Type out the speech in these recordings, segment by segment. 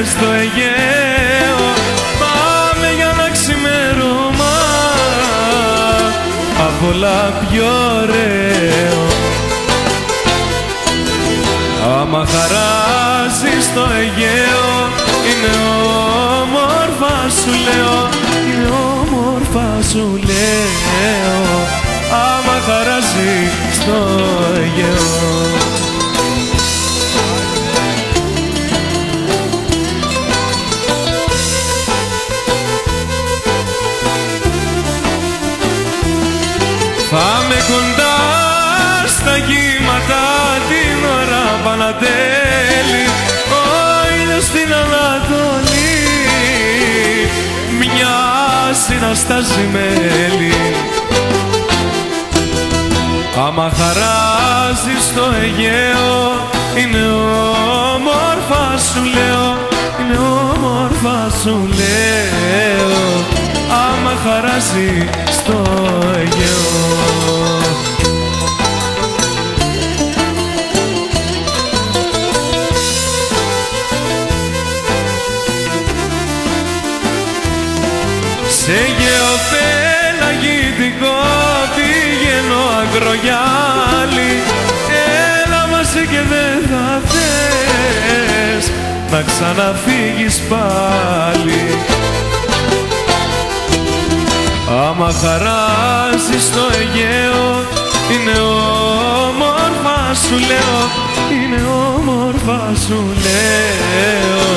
στο Αιγαίο. Πάμε για ένα ξημέρωμα απ' όλα πιο ωραίο. Άμα χαράζεις στο Αιγαίο, είναι όμορφα σου λέω, είναι όμορφα σου λέω. Άμα χαράζεις στο Αιγαίο. Πάμε κοντά στα κύματα την ώρα Πανατέλη, ο ήλιος στην Ανατολή μοιάζει να στάζει μέλι. Άμα χαράζεις στο Αιγαίο, είναι όμορφα σου λέω, είναι όμορφα σου λέω. Άμα χαράζεις στο Αιγαίο. Σε γεωπελαγητικό πηγαίνω Ακρογιάλη, έλα μαζί και δεν θα θες να ξαναφύγεις πάλι. Άμα χαράζεις στο Αιγαίο, είναι όμορφα σου λέω, είναι όμορφα σου λέω.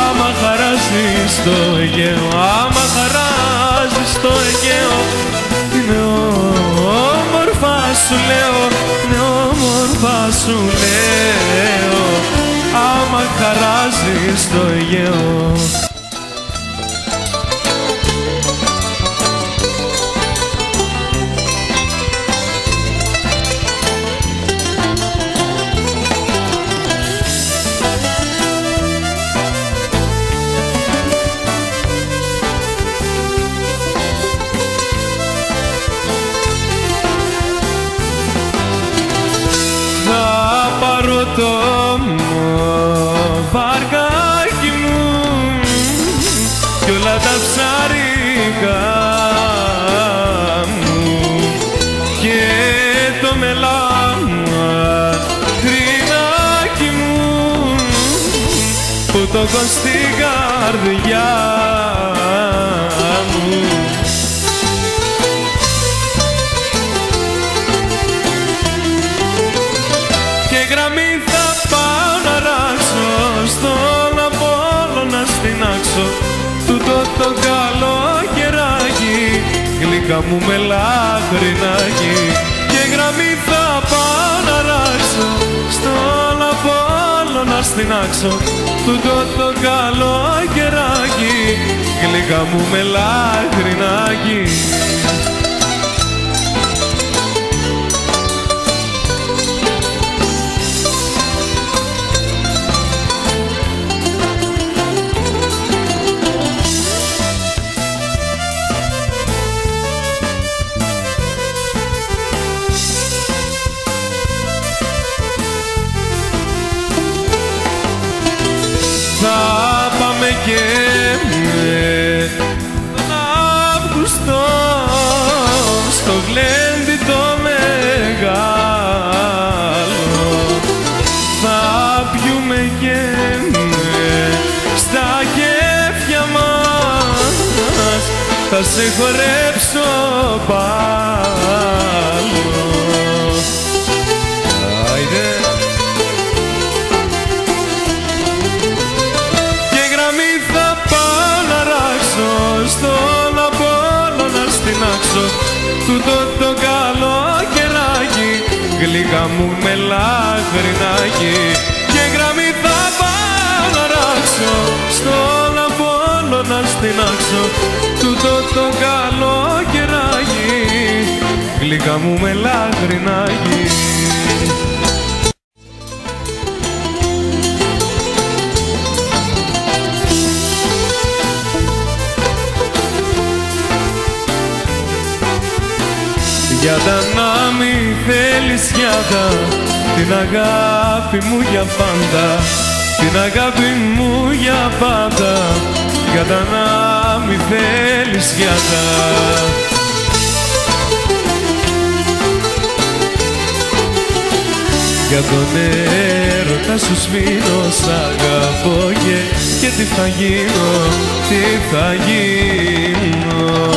Άμα χαράζεις στο Αιγαίο, άμα χαράζεις στο Αιγαίο, είναι όμορφα σου λέω, είναι όμορφα σου λέω. Άμα χαράζεις στο Αιγαίο. Το βαρκάκι μου κι όλα τα ψάρικα μου και το μελαχρινάκι μου που το έχω στην καρδιά μου. Και γραμμή θα πάω να ράξω στον Απόλλωνα στην άξο, τούτο το καλοκαιράκι γλυκά μου μελαχρινάκι. Και γραμμή θα πάω να ράξω στον Απόλλωνα στην άξο, τούτο το καλοκαιράκι γλυκά μου μελαχρινάκι. Θα πάμε και με τον Αύγουστο στο γλέντι το μεγάλο. Θα πιούμε και στα κέφια μας, θα σε χορέψω πάλι. Στον Απόλλωνα στην άξο, τούτο το καλοκαιράκι γλυκά μου μελαχρινάκι. Και γραμμή θα πάω να ράξω στον Απόλλωνα στην άξο, τούτο το καλοκαιράκι γλυκά μου μελαχρινάκι. Γιάντα να μη θέλεις γιάντα την αγάπη μου για πάντα, την αγάπη μου για πάντα, κατά να μη θέλεις γιάτα. Για τον έρωτα σου σβήνω, σ' αγαπώ και τι θα γίνω, τι θα γίνω.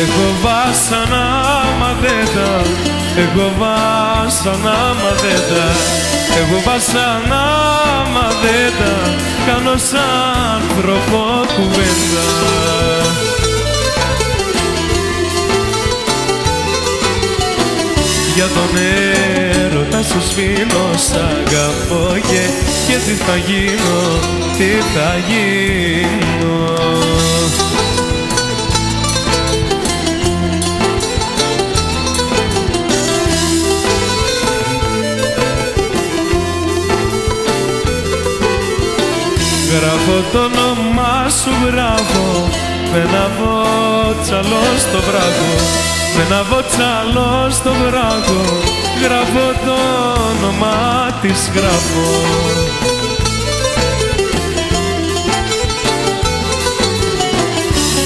Εγώ βάσανα μαδέτα, εγώ βάσανα μαδέτα, εγώ βάσανα μαδέτα, κάνω σαν άνθρωπο κουβέντα. Για τον έρωτα σου σβήνω, σ' αγαπώ και τι θα γίνω, τι θα γίνω. Γράφω το όνομά σου, γράφω με ένα βότσαλο στο βράχο, με ένα βότσαλο στο βράχο, γράφω το όνομά της, γράφω.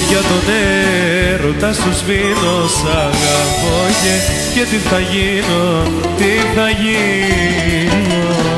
Για τον έρωτα σου σβήνω, σ' αγαπώ και τι θα γίνω, τι θα γίνω.